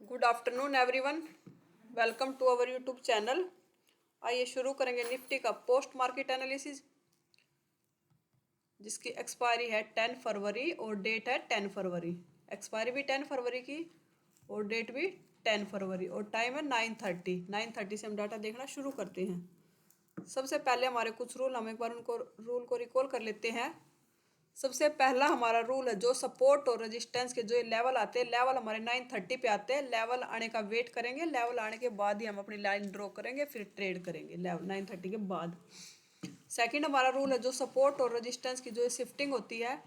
Good afternoon everyone, welcome to our YouTube channel. आइए शुरू करेंगे निफ्टी का पोस्ट मार्केट एनालिसिस, जिसकी एक्सपायरी है 10 फरवरी और डेट है 10 फरवरी। एक्सपायरी भी 10 फरवरी की और डेट भी 10 फरवरी और टाइम है 9:30 से हम डाटा देखना शुरू करते हैं। सबसे पहले हमारे कुछ रूल, हम एक बार उनको रूल को रिकॉल कर लेते हैं। सबसे पहला हमारा रूल है, जो सपोर्ट और रेजिस्टेंस के जो लेवल आते हैं, लेवल हमारे 9:30 पे आते हैं। लेवल आने का वेट करेंगे, लेवल आने के बाद ही हम अपनी लाइन ड्रॉ करेंगे, फिर ट्रेड करेंगे लेवल 9:30 के बाद। सेकंड हमारा रूल है, जो सपोर्ट और रेजिस्टेंस की जो शिफ्टिंग होती है,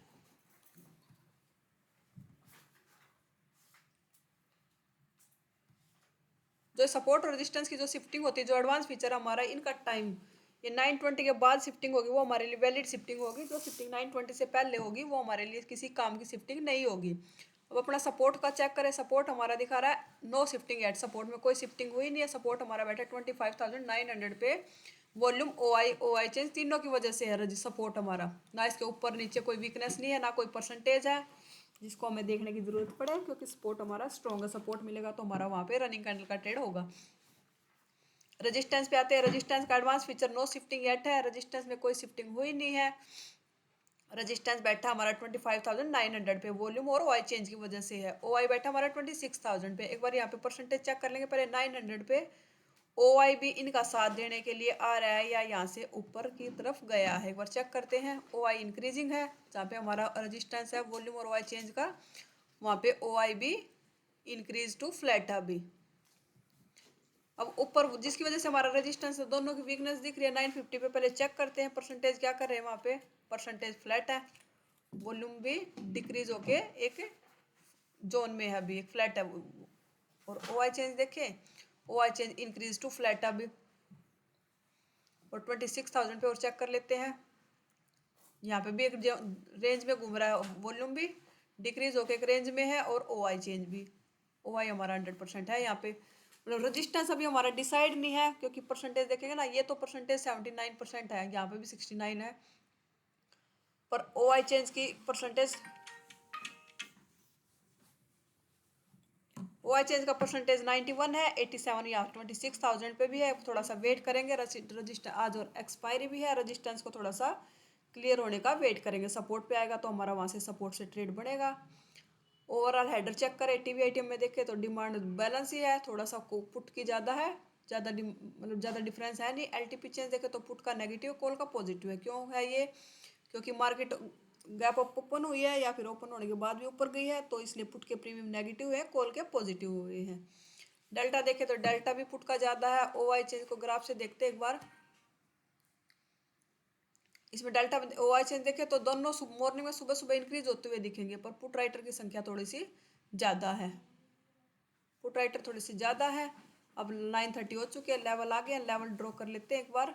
जो सपोर्ट और रेजिस्टेंस की जो शिफ्टिंग होती है, जो एडवांस फीचर हमारा इनका टाइम ये 9:20 के बाद शिफ्टिंग होगी, वो हमारे लिए वैलिड शिफ्टिंग होगी। जो शिफ्टिंग 9:20 से पहले होगी वो हमारे लिए किसी काम की शिफ्टिंग नहीं होगी। अब अपना सपोर्ट का चेक करें। सपोर्ट हमारा दिखा रहा है नो शिफ्टिंग एट, सपोर्ट में कोई शिफ्टिंग हुई नहीं है। सपोर्ट हमारा बैठा 25,900 पे। वॉल्यूम ओ आई चेंज तीनों की वजह से है सपोर्ट हमारा, ना इसके ऊपर नीचे कोई वीकनेस नहीं है, ना कोई परसेंटेज है जिसको हमें देखने की जरूरत पड़े, क्योंकि सपोर्ट हमारा स्ट्रॉन्ग है। सपोर्ट मिलेगा तो हमारा वहाँ पे रनिंग कैंडल का ट्रेड होगा। रेजिस्टेंस पे आते हैं। रेजिस्टेंस का advance feature no shifting at है, रेजिस्टेंस में कोई शिफ्टिंग हुई नहीं है। रेजिस्टेंस बैठा हमारा 25,900 पे, वॉल्यूम और ओआई चेंज की वजह से है। ओआई बैठा हमारा 26,000 पे। एक बार यहाँ पे परसेंटेज चेक कर लेंगे पहले 900 पे। ओआई भी इनका साथ देने के लिए आ रहा है या यहाँ से ऊपर की तरफ गया है, एक बार चेक करते हैं। ओआई इंक्रीजिंग है, जहाँ पे हमारा रेजिस्टेंस है वॉल्यूम और ओआई चेंज का, वहाँ पे ओआई भी इंक्रीज टू फ्लैट है अभी। अब ऊपर जिसकी वजह से हमारा रेजिस्टेंस दोनों की वीकनेस दिख रही है 950 पे। पहले चेक करते हैं परसेंटेज क्या कर रहे हैं। वहाँ पे परसेंटेज फ्लैट है, वॉल्यूम भी डिक्रीज होके एक जोन में है अभी, एक फ्लैट है। और ओआई चेंज देखें, OI change increase to flat अभी। और 26,000 पे और चेक कर लेते हैं। यहाँ पे भी एक रेंज में घूम रहा है, वॉल्यूम भी डिक्रीज होके एक रेंज में है और ओआई चेंज भी। ओआई हमारा 100% है यहाँ पे। मतलब रजिस्टेंस अभी हमारा डिसाइड नहीं है, क्योंकि परसेंटेज देखेंगे ना, ये तो परसेंटेज 79% है, यहाँ पे भी 69 है, पर ओआई चेंज की परसेंटेज, ओआई चेंज का परसेंटेज 91 है। 87 या 26,000 पे भी है। थोड़ा सा वेट करेंगे, रजिस्टर आज और एक्सपायरी भी है। रजिस्टेंस को थोड़ा सा क्लियर होने का वेट करेंगे। सपोर्ट पे आएगा तो हमारा वहाँ से सपोर्ट से ट्रेड बढ़ेगा। ओवरऑल हेडर चेक करें, टीवी आईटीएम में देखें तो डिमांड बैलेंस ही है, थोड़ा सा को पुट की ज़्यादा है, ज़्यादा मतलब ज़्यादा डिफरेंस है नहीं। एलटीपी चेंज देखें तो पुट का नेगेटिव, कॉल का पॉजिटिव है। क्यों है ये? क्योंकि मार्केट गैप अप ओपन हुई है या फिर ओपन होने के बाद भी ऊपर गई है, तो इसलिए पुट के प्रीमियम नेगेटिव है, कॉल के पॉजिटिव हुए हैं। डेल्टा देखें तो डेल्टा भी पुट का ज़्यादा है। ओआई चेंज को ग्राफ से देखते एक बार। इसमें डेल्टा ओआई चेंज देखें तो दोनों मॉर्निंग में सुबह सुबह इंक्रीज होते हुए दिखेंगे, पर पुट राइटर की संख्या थोड़ी सी ज़्यादा है। पुट राइटर थोड़ी सी ज़्यादा है। अब 9:30 हो चुके हैं, लेवल आ गए हैं, लेवल ड्रॉ कर लेते हैं एक बार।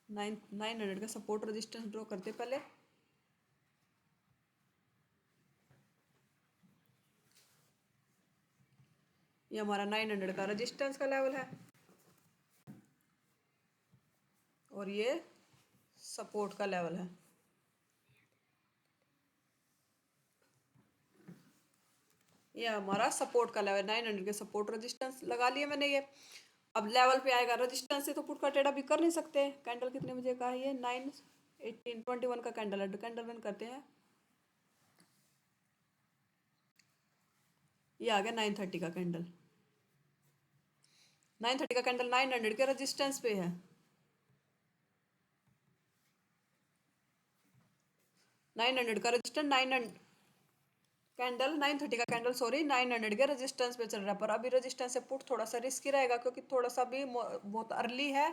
900 का सपोर्ट रेजिस्टेंस ड्रॉ करते पहले। ये हमारा 900 का रेजिस्टेंस का लेवल है और ये सपोर्ट का लेवल है। ये हमारा सपोर्ट का लेवल 900 के सपोर्ट रेजिस्टेंस लगा लिए मैंने ये। अब लेवल पे आएगा रेजिस्टेंस से, तो पुट का ट्रेड अभी कर नहीं सकते। कैंडल कितने बजे का है? ये 9:18:21 का कैंडल है। कैंडल रन करते हैं। ये आ गया 9:30 का कैंडल। 9:30 का कैंडल 900 के रेजिस्टेंस पे है। 900 का रजिस्टेंस 900 कैंडल 9:30 का कैंडल, सॉरी 900 के रेजिस्टेंस पे चल रहा है। पर अभी रेजिस्टेंस से पुट थोड़ा सा रिस्की रहेगा, क्योंकि थोड़ा सा भी बहुत अर्ली है।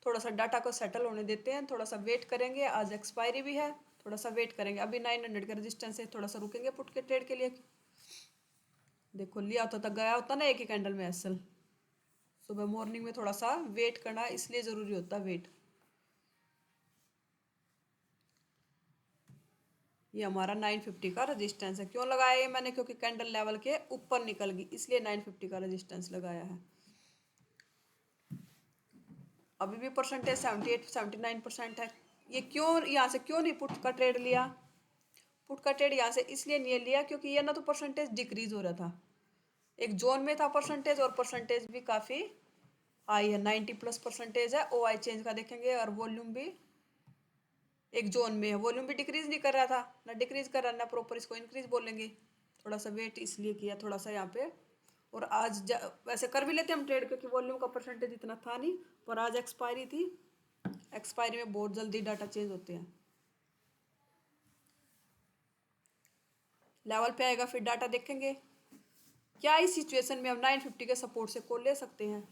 थोड़ा सा डाटा को सेटल होने देते हैं, थोड़ा सा वेट करेंगे। आज एक्सपायरी भी है, थोड़ा सा वेट करेंगे। अभी 900 के रेजिस्टेंस से थोड़ा सा रुकेंगे पुट के ट्रेड के लिए। देखो लिया होता तक गया होता ना एक ही कैंडल में एसएल। सुबह मॉर्निंग में थोड़ा सा वेट करना इसलिए ज़रूरी होता है, वेट। ये हमारा 950 का रेजिस्टेंस है। क्यों लगाया ये मैंने? क्योंकि कैंडल लेवल के ऊपर निकल गई, इसलिए 950 का रेजिस्टेंस लगाया है। अभी भी परसेंटेज 78-79% है। ये क्यों यहाँ से क्यों नहीं पुट का ट्रेड लिया? पुट का ट्रेड यहाँ से इसलिए नहीं लिया क्योंकि ये ना तो परसेंटेज डिक्रीज हो रहा था। एक जोन में था परसेंटेज, और परसेंटेज भी काफ़ी हाई है, 90+ परसेंटेज है। ओ आई चेंज का देखेंगे, और वॉल्यूम भी एक जोन में है। वॉल्यूम भी डिक्रीज नहीं कर रहा था, ना डिक्रीज कर रहा, ना प्रॉपर इसको इंक्रीज बोलेंगे। थोड़ा सा वेट इसलिए किया थोड़ा सा यहाँ पे। और आज वैसे कर भी लेते हम ट्रेड, क्योंकि वॉल्यूम का परसेंटेज इतना था नहीं, पर आज एक्सपायरी थी। एक्सपायरी में बहुत जल्दी डाटा चेंज होते हैं। लेवल पे आएगा, फिर डाटा देखेंगे। क्या इस सिचुएशन में हम 950 के सपोर्ट से कॉल ले सकते हैं?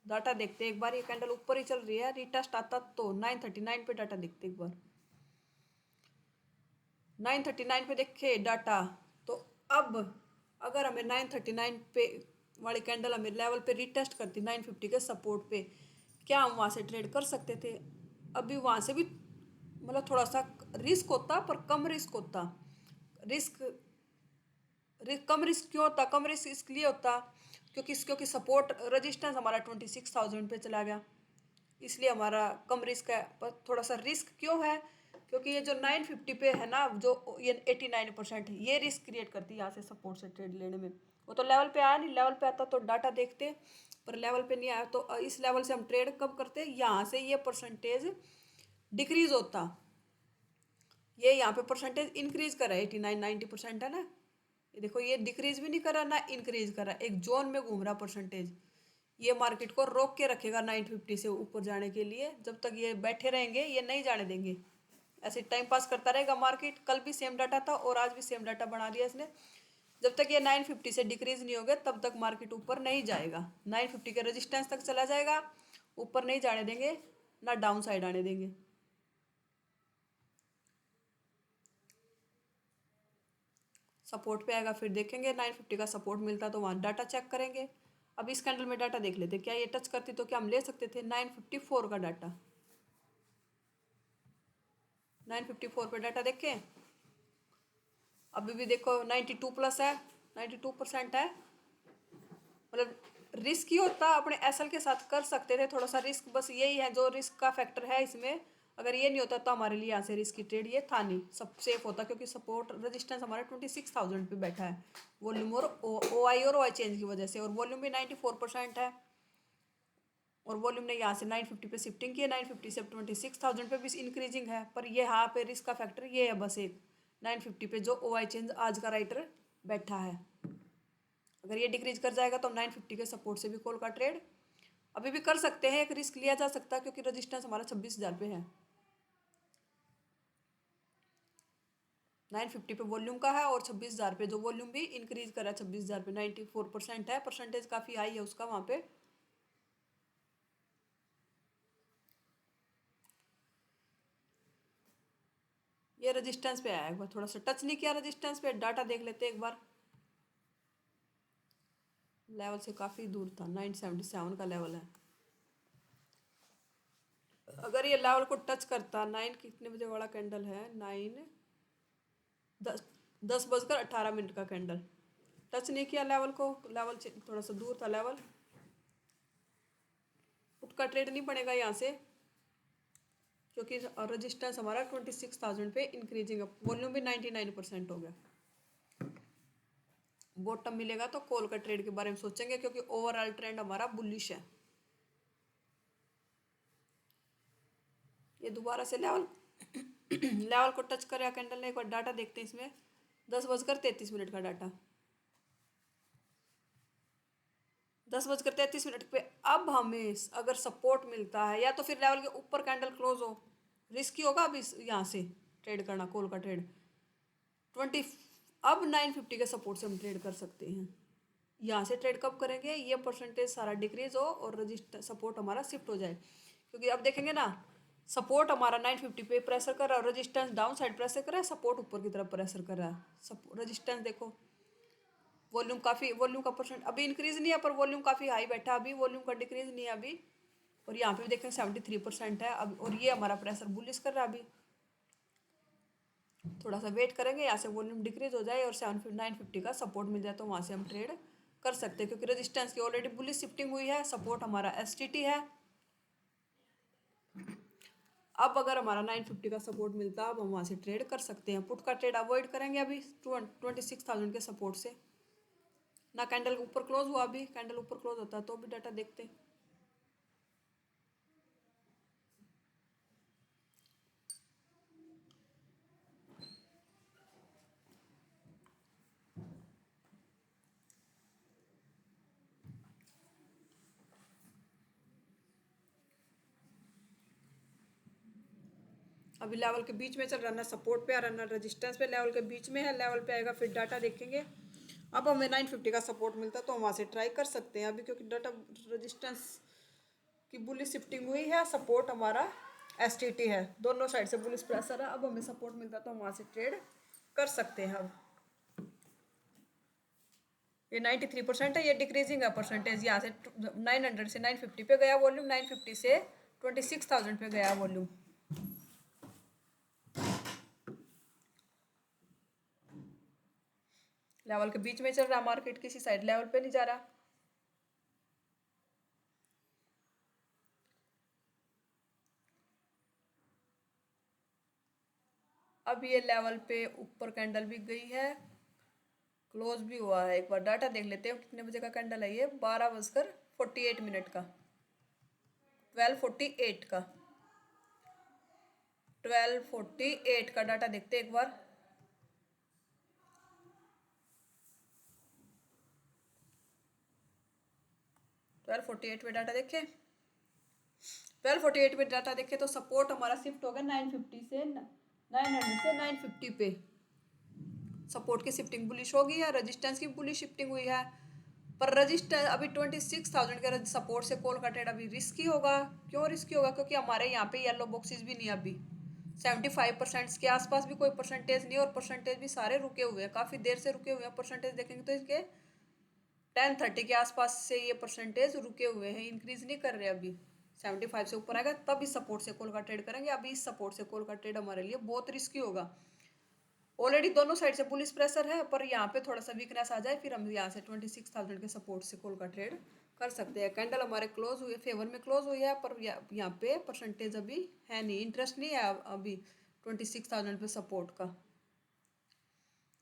डाटा देखते हैं एक बार। ये कैंडल ऊपर ही चल रही है, रिटेस्ट आता तो 939 पे डाटा देखते एक बार। 939 पे देखे डाटा, तो अब अगर हमें 939 पे वाली कैंडल हमें लेवल पे रिटेस्ट करती 950 के सपोर्ट पे, क्या हम वहाँ से ट्रेड कर सकते थे? अभी वहाँ से भी मतलब थोड़ा सा रिस्क होता, पर कम रिस्क होता। रिस्क कम रिस्क क्यों होता? कम रिस्क इसलिए होता क्योंकि सपोर्ट रजिस्टेंस हमारा 26,000 पे चला गया, इसलिए हमारा कम रिस्क है। पर थोड़ा सा रिस्क क्यों है? क्योंकि ये जो 950 पे है ना, जो ये 89% ये रिस्क क्रिएट करती है यहाँ से सपोर्ट से ट्रेड लेने में। वो तो लेवल पे आया नहीं, लेवल पे आता तो डाटा देखते, पर लेवल पे नहीं आया। तो इस लेवल से हम ट्रेड कब करते? यहाँ से ये परसेंटेज डिक्रीज होता, ये यहाँ पे परसेंटेज इंक्रीज करा है, 89-90% है ना। ये देखो, ये डिक्रीज भी नहीं करा ना इंक्रीज करा, एक जोन में घूम रहा परसेंटेज। ये मार्केट को रोक के रखेगा 950 से ऊपर जाने के लिए। जब तक ये बैठे रहेंगे, ये नहीं जाने देंगे। ऐसे टाइम पास करता रहेगा मार्केट। कल भी सेम डाटा था और आज भी सेम डाटा बना दिया इसने। जब तक ये 950 से डिक्रीज नहीं होगा, तब तक मार्केट ऊपर नहीं जाएगा। 950 के रेजिस्टेंस तक चला जाएगा, ऊपर नहीं जाने देंगे, ना डाउन साइड आने देंगे। सपोर्ट पे आएगा, फिर देखेंगे 950 का सपोर्ट मिलता तो वहाँ डाटा चेक करेंगे। अब इस कैंडल में डाटा देख लेते, क्या ये टच करती तो क्या हम ले सकते थे 954 का डाटा। 954 पे डाटा देखें, अभी भी देखो 92+ है, 92% है। मतलब रिस्क ही होता, अपने एसएल के साथ कर सकते थे थोड़ा सा रिस्क, बस यही है जो रिस्क का फैक्टर है इसमें। अगर ये नहीं होता तो हमारे लिए यहाँ से रिस्क की ट्रेड ये था नहीं, सब सेफ होता, क्योंकि सपोर्ट रजिस्टेंस हमारा 26,000 पे बैठा है। वॉल्यूम और ओ आई चेंज की वजह से, और वॉल्यूम भी 94% है। और वॉल्यूम ने यहाँ से 950 पे शिफ्टिंग की है, 950 से 26,000 पे भी इंक्रीजिंग है। पर ये यहाँ पे रिस्क का फैक्टर ये है बस एक, 950 पे जो ओ आई चेंज आज का राइटर बैठा है। अगर ये डिक्रीज कर जाएगा तो हम 950 के सपोर्ट से भी कॉल का ट्रेड अभी भी कर सकते हैं, एक रिस्क लिया जा सकता है, क्योंकि रजिस्टेंस हमारा 26,000 पे है। 950 पे वॉल्यूम का है, और 26,000 पे जो वॉल्यूम भी इंक्रीज करा है 26,000 पे, 94% है, परसेंटेज काफ़ी हाई है उसका वहाँ पे। ये रजिस्टेंस पे आया, एक बार थोड़ा सा टच नहीं किया रजिस्टेंस पे, डाटा देख लेते एक बार। लेवल से काफ़ी दूर था, 977 का लेवल है। अगर ये लेवल को टच करता, 9 कितने बजे वाला कैंडल है, 10:18 का कैंडल, टच नहीं किया लेवल को, लेवल से थोड़ा सा दूर था लेवल। पुट का ट्रेड नहीं बनेगा यहाँ से, क्योंकि रजिस्टेंस हमारा 26,000 पे इंक्रीजिंग है, वॉल्यूम भी 99% हो गया। बॉटम मिलेगा तो कॉल का ट्रेड के बारे में सोचेंगे, क्योंकि ओवरऑल ट्रेंड हमारा बुलिश है। ये दोबारा से लेवल लेवल को टच करेगा कैंडल ने, एक बार डाटा देखते हैं इसमें। 10:33 का डाटा, 10:33 पे। अब हमें अगर सपोर्ट मिलता है, या तो फिर लेवल के ऊपर कैंडल क्लोज हो, रिस्की होगा अभी यहाँ से ट्रेड करना कॉल का ट्रेड। 20 अब 950 के सपोर्ट से हम ट्रेड कर सकते हैं। यहाँ से ट्रेड कब करेंगे? ये परसेंटेज सारा डिक्रीज हो और रजिस्टर सपोर्ट हमारा शिफ्ट हो जाए, क्योंकि अब देखेंगे ना, सपोर्ट हमारा 950 पे प्रेशर कर रहा है, रजिस्टेंस डाउन साइड प्रेशर कर रहा है, सपोर्ट ऊपर की तरफ प्रेशर कर रहा है। रजिस्टेंस देखो, वॉल्यूम का परसेंट अभी इंक्रीज नहीं है, पर वॉल्यूम काफ़ी हाई बैठा अभी, वॉल्यूम का डिक्रीज नहीं है अभी। और यहाँ पे भी देखें 73% है अब, और ये हमारा प्रेशर बुलिश कर रहा है अभी। थोड़ा सा वेट करेंगे, यहाँ से वॉल्यूम डिक्रीज हो जाए और 950 का सपोर्ट मिल जाए, तो वहाँ से हम ट्रेड कर सकते हैं, क्योंकि रेजिस्टेंस की ऑलरेडी बुलिश शिफ्टिंग हुई है। सपोर्ट हमारा एसटीटी है। अब अगर हमारा 950 का सपोर्ट मिलता है, अब हम वहाँ से ट्रेड कर सकते हैं। पुट का ट्रेड अवॉइड करेंगे अभी 26,000 के सपोर्ट से। ना कैंडल ऊपर क्लोज हुआ, अभी कैंडल ऊपर क्लोज होता तो भी डाटा देखते। अभी लेवल के बीच में चल रहा, ना सपोर्ट पे आ रहा ना रेजिस्टेंस पे, लेवल के बीच में है, लेवल पे आएगा फिर डाटा देखेंगे। अब हमें 950 का सपोर्ट मिलता तो हम वहाँ से ट्राई कर सकते हैं अभी, क्योंकि डाटा रेजिस्टेंस की बुलिश शिफ्टिंग हुई है, सपोर्ट हमारा एसटीटी है, दोनों साइड से बुलिश प्रेशर है। अब हमें सपोर्ट मिलता तो हम वहाँ से ट्रेड कर सकते हैं। अब ये 93% है, ये डिक्रीजिंग है परसेंटेज, यहाँ से 900 से 950 पे गया वॉल्यूम, 950 से 26,000 पे गया वॉल्यूम। लेवल के बीच में चल रहा मार्केट, किसी साइड लेवल पे नहीं जा रहा। अब ये लेवल पे ऊपर कैंडल भी गई है, क्लोज भी हुआ है। एक बार डाटा देख लेते हैं कितने बजे का कैंडल है ये, 12:48 का, 12:48 का, 12:48 का डाटा देखते हैं एक बार। 12:48 में डाटा देखे, 12:48 में डाटा देखे तो सपोर्ट हमारा शिफ्ट हो गया 950 से 900 से 950 पे। सपोर्ट की शिफ्टिंग बुलिश होगी है, रेजिस्टेंस की बुलिश शिफ्टिंग हुई है, पर रजिस्टेंस अभी 26,000 के सपोर्ट से कॉल का ट्रेड अभी रिस्की होगा। क्यों रिस्की होगा? क्योंकि हमारे यहाँ पे येलो बॉक्सेस भी नहीं, अभी 75% के आसपास भी कोई परसेंटेज नहीं, और परसेंटेज भी सारे रुके हुए हैं, काफ़ी देर से रुके हुए हैं। परसेंटेज देखेंगे तो इसके 10:30 के आसपास से ये परसेंटेज रुके हुए हैं, इंक्रीज नहीं कर रहे। अभी 75 से ऊपर आएगा तब इस सपोर्ट से कॉल का ट्रेड करेंगे। अभी इस सपोर्ट से कॉल का ट्रेड हमारे लिए बहुत रिस्की होगा। ऑलरेडी दोनों साइड से पुलिस प्रेशर है, पर यहाँ पे थोड़ा सा वीकनेस आ जाए फिर हम यहाँ से 26,000 के सपोर्ट से कॉल का ट्रेड कर सकते हैं। कैंडल हमारे क्लोज हुए, फेवर में क्लोज हुई है, पर यहाँ पे परसेंटेज अभी है नहीं, इंटरेस्ट नहीं है अभी 26,000 पे सपोर्ट का।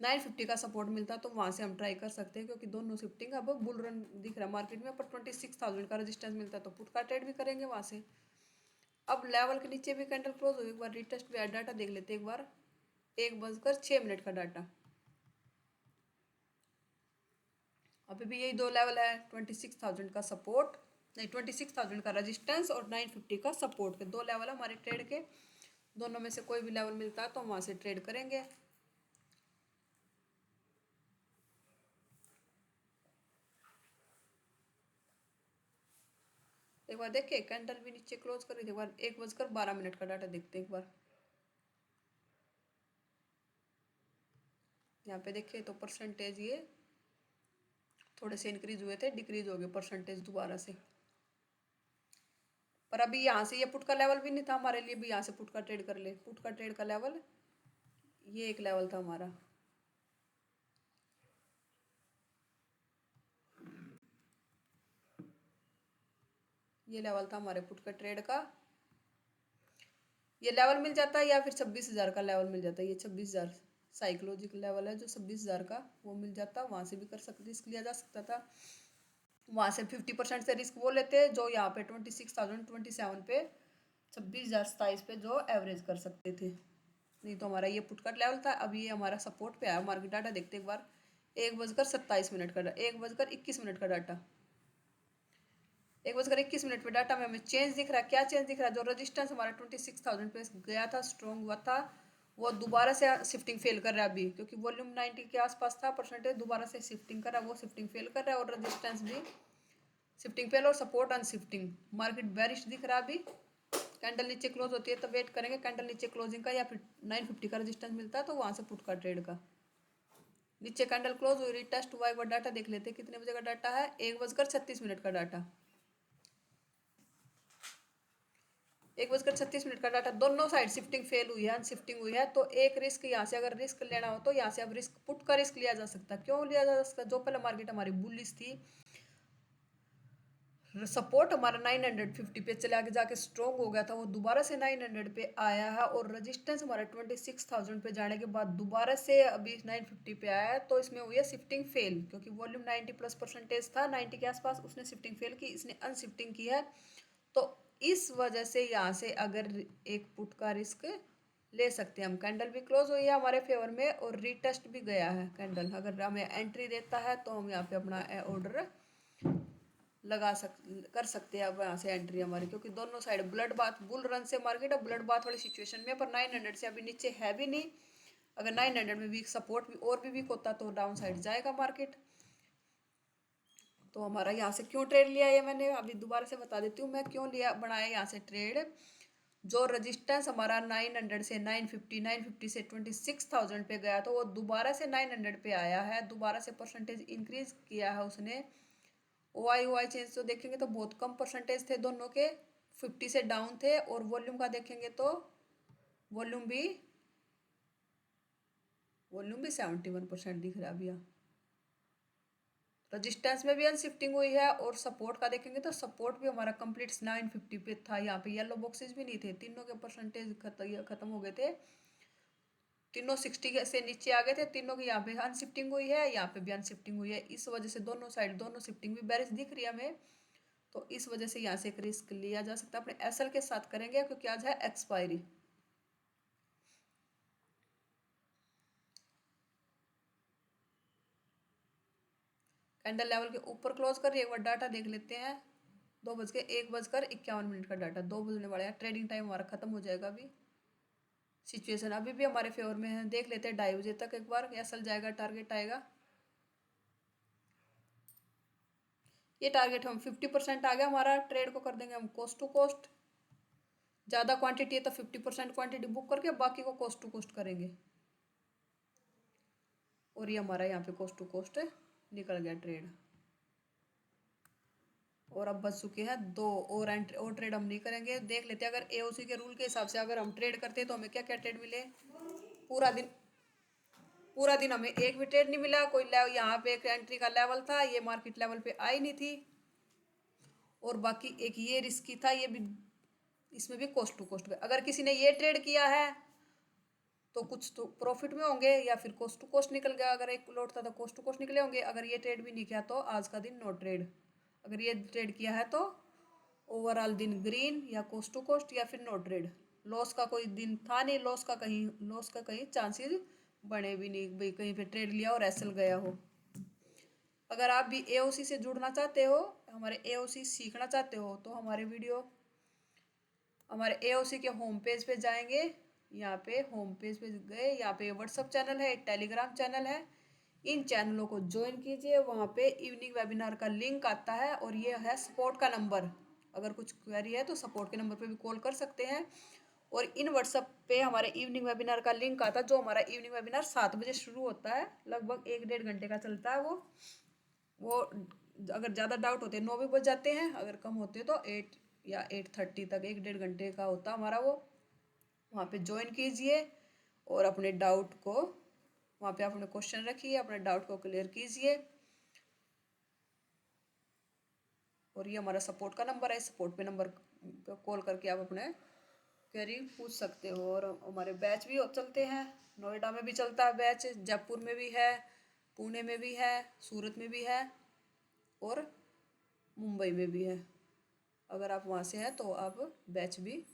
950 का सपोर्ट मिलता तो वहाँ से हम ट्राई कर सकते हैं, क्योंकि दोनों शिफ्टिंग अब बुल रन दिख रहा है मार्केट में, पर 26,000 का रेजिस्टेंस मिलता तो पुट का ट्रेड भी करेंगे वहाँ से। अब लेवल के नीचे भी कैंडल क्लोज हुई, एक बार रिटेस्ट भी डाटा देख लेते हैं एक बार। 1:06 का डाटा, अभी भी यही दो लेवल है, 26,000 का सपोर्ट, नहीं 26,000 का रेजिस्टेंस और 950 का सपोर्ट के दो लेवल है हमारे ट्रेड के। दोनों में से कोई भी लेवल मिलता है तो हम वहाँ से ट्रेड करेंगे। एक बार देखिए कैंडल भी नीचे क्लोज कर रही थी, एक बार 1:12 का डाटा देखते हैं एक बार। यहाँ पे देखिए तो परसेंटेज ये थोड़े से इंक्रीज हुए थे, डिक्रीज हो गए परसेंटेज दोबारा से। पर अभी यहाँ से ये पुट का लेवल भी नहीं था हमारे लिए, भी यहाँ से पुट का ट्रेड कर ले। पुट का ट्रेड का लेवल ये एक लेवल था हमारा, ये लेवल था हमारे पुट का ट्रेड का। ये लेवल मिल जाता है या फिर 26,000 का लेवल मिल जाता है, ये 26,000 साइकोलॉजिकल लेवल है जो 26,000 का, वो मिल जाता, वहाँ से भी कर सकते, रिस्क लिया जा सकता था। वहाँ से 50% से रिस्क वो लेते जो यहाँ पे 26,027 पे 26,027 पे जो एवरेज कर सकते थे। नहीं तो हमारा ये पुटकट लेवल था। अब ये हमारा सपोर्ट पे आया। मार्केट डाटा देखते एक बार, 1:27 का, 1:21 का डाटा, 1:21 पे डाटा में हमें चेंज दिख रहा है। क्या चेंज दिख रहा है? जो रजिस्टेंस हमारा 26,000 पे गया था, स्ट्रॉन्ग हुआ था, वो दोबारा से शिफ्टिंग फेल कर रहा है अभी, क्योंकि वॉल्यूम 90 के आसपास था परसेंटेज, दोबारा से शिफ्टिंग कर रहा है, वो शिफ्टिंग फेल कर रहा है, और रजिस्टेंस भी शिफ्टिंग फेल और सपोर्ट अन शिफ्टिंग। मार्केट बेरिश दिख रहा है अभी। कैंडल नीचे क्लोज होती है तो वेट करेंगे कैंडल नीचे क्लोजिंग का, या फिर 950 का रजिस्टेंस मिलता है तो वहाँ से पुट का ट्रेड का। नीचे कैंडल क्लोज हुई, रिटेस्ट हुआ, एक बार डाटा देख लेते हैं कितने बजे का डाटा है। 1:36 का डाटा, 1:36 का डाटा। दोनों साइड शिफ्टिंग फेल हुई है, अनशिफ्टिंग हुई है, तो एक रिस्क यहाँ से अगर रिस्क लेना हो तो यहाँ से अब रिस्क पुट का रिस्क लिया जा सकता है। क्यों लिया जा सकता है? जो पहले मार्केट हमारी बुलिश थी, सपोर्ट हमारा 950 पे चले आगे जाके स्ट्रॉन्ग हो गया था, वो दोबारा से 900 पे आया है। और रेजिस्टेंस हमारा 26,000 पे जाने के बाद दोबारा से अभी 950 पे आया है। तो इसमें हुई है शिफ्टिंग फेल, क्योंकि वॉल्यूम 90+% था, 90 के आसपास, उसने शिफ्टिंग फेल की, इसने अनशिफ्टिंग की है। तो इस वजह से यहाँ से अगर एक पुट का रिस्क ले सकते हैं हम। कैंडल भी क्लोज हुई है हमारे फेवर में और रीटेस्ट भी गया है कैंडल। अगर हमें एंट्री देता है तो हम यहाँ पे अपना ऑर्डर कर सकते हैं अब यहाँ से एंट्री हमारी, क्योंकि दोनों side blood bath bull run से मार्केट है, ब्लड बाथ वाली सिचुएशन में, पर 900 से अभी नीचे है भी नहीं। अगर 900 में वीक सपोर्ट भी और भी वीक होता तो डाउन साइड जाएगा मार्केट। तो हमारा यहाँ से क्यों ट्रेड लिया है मैंने अभी दोबारा से बता देती हूँ मैं क्यों लिया बनाया यहाँ से ट्रेड। जो रजिस्टेंस हमारा 900 से 950, 950 से 26,000 पे गया, तो वो दोबारा से 900 पे आया है, दोबारा से परसेंटेज इंक्रीज किया है उसने। OI चेंज तो देखेंगे तो बहुत कम परसेंटेज थे दोनों के, 50 से डाउन थे। और वॉल्यूम का देखेंगे तो वॉल्यूम भी 71% दिख रहा है अभी। रजिस्टेंस में भी अनशिफ्टिंग हुई है और सपोर्ट का देखेंगे तो सपोर्ट भी हमारा कंप्लीट 950 पे था। यहाँ पे येलो बॉक्सेस भी नहीं थे, तीनों के परसेंटेज खत्म हो गए थे, तीनों 60 से नीचे आ गए थे तीनों की। यहाँ पे अनशिफ्टिंग हुई है, यहाँ पे भी अनशिफ्टिंग हुई है, इस वजह से दोनों साइड दोनों शिफ्टिंग भी बेरिश दिख रही है हमें। तो इस वजह से यहाँ से एक रिस्क लिया जा सकता है, अपने एसएल के साथ करेंगे क्योंकि आज है एक्सपायरी। कैंडल लेवल के ऊपर क्लोज कर, एक बार डाटा देख लेते हैं। 1:51 का डाटा, 2 बजने वाले हैं, ट्रेडिंग टाइम हमारा खत्म हो जाएगा अभी। सिचुएशन अभी भी हमारे फेवर में है, देख लेते हैं 2:30 बजे तक एक बार एसएल जाएगा, टारगेट आएगा। ये टारगेट हम 50% आ गया हमारा, ट्रेड को कर देंगे हम कोस्ट टू कोस्ट। ज़्यादा क्वांटिटी है तो 50% क्वांटिटी बुक करके बाकी को कोस्ट टू कोस्ट करेंगे। और ये हमारा यहाँ पे कोस्ट टू कोस्ट निकल गया ट्रेड। और अब बच चुके हैं 2 और एंट्री, और ट्रेड हम नहीं करेंगे। देख लेते हैं अगर एओसी के रूल के हिसाब से अगर हम ट्रेड करते हैं तो हमें क्या क्या ट्रेड मिले। पूरा दिन पूरा दिन हमें एक भी ट्रेड नहीं मिला। कोई यहाँ पे एक एंट्री का लेवल था, ये मार्केट लेवल पे आई नहीं थी। और बाकी एक ये रिस्की था, ये भी, इसमें भी कोस्ट टू कोस्ट। अगर किसी ने ये ट्रेड किया है तो कुछ तो प्रॉफिट में होंगे, या फिर कोस्ट टू कोस्ट निकल गया। अगर एक लॉट था तो कोस्ट टू कोस्ट निकले होंगे। अगर ये ट्रेड भी नहीं किया तो आज का दिन नो ट्रेड। अगर ये ट्रेड किया है तो ओवरऑल दिन ग्रीन या कोस्ट टू कोस्ट या फिर नो ट्रेड। लॉस का कोई दिन था नहीं, लॉस का कहीं चांसेस बने भी नहीं भाई, कहीं पे ट्रेड लिया और एसएल गया हो। अगर आप भी एओसी से जुड़ना चाहते हो, हमारे एओसी सीखना चाहते हो, तो हमारे एओसी के होम पेज पे जाएंगे। यहाँ पे होम पेज पे गए, यहाँ पे व्हाट्सअप चैनल है, एक टेलीग्राम चैनल है, इन चैनलों को ज्वाइन कीजिए। वहाँ पे इवनिंग वेबिनार का लिंक आता है और ये है सपोर्ट का नंबर। अगर कुछ क्वेरी है तो सपोर्ट के नंबर पे भी कॉल कर सकते हैं। और इन व्हाट्सअप पे हमारे इवनिंग वेबिनार का लिंक आता है, जो हमारा इवनिंग वेबिनार 7 बजे शुरू होता है, लगभग 1-1.5 घंटे का चलता है वो अगर ज़्यादा डाउट होते हैं 9 भी बज जाते हैं, अगर कम होते हैं तो 8 या 8:30 तक, 1-1.5 घंटे का होता है हमारा वो। वहाँ पे ज्वाइन कीजिए और अपने डाउट को वहाँ पे अपने क्वेश्चन रखिए, अपने डाउट को क्लियर कीजिए। और ये हमारा सपोर्ट का नंबर है, सपोर्ट पे नंबर पे कॉल करके आप अपने क्वेरी पूछ सकते हो। और हमारे बैच भी चलते हैं, नोएडा में भी चलता है बैच, जयपुर में भी है, पुणे में भी है, सूरत में भी है और मुंबई में भी है। अगर आप वहाँ से हैं तो आप बैच भी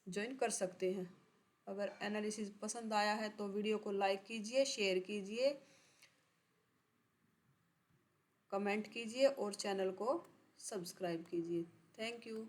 ज्वाइन कर सकते हैं। अगर एनालिसिस पसंद आया है तो वीडियो को लाइक कीजिए, शेयर कीजिए, कमेंट कीजिए और चैनल को सब्सक्राइब कीजिए। Thank you.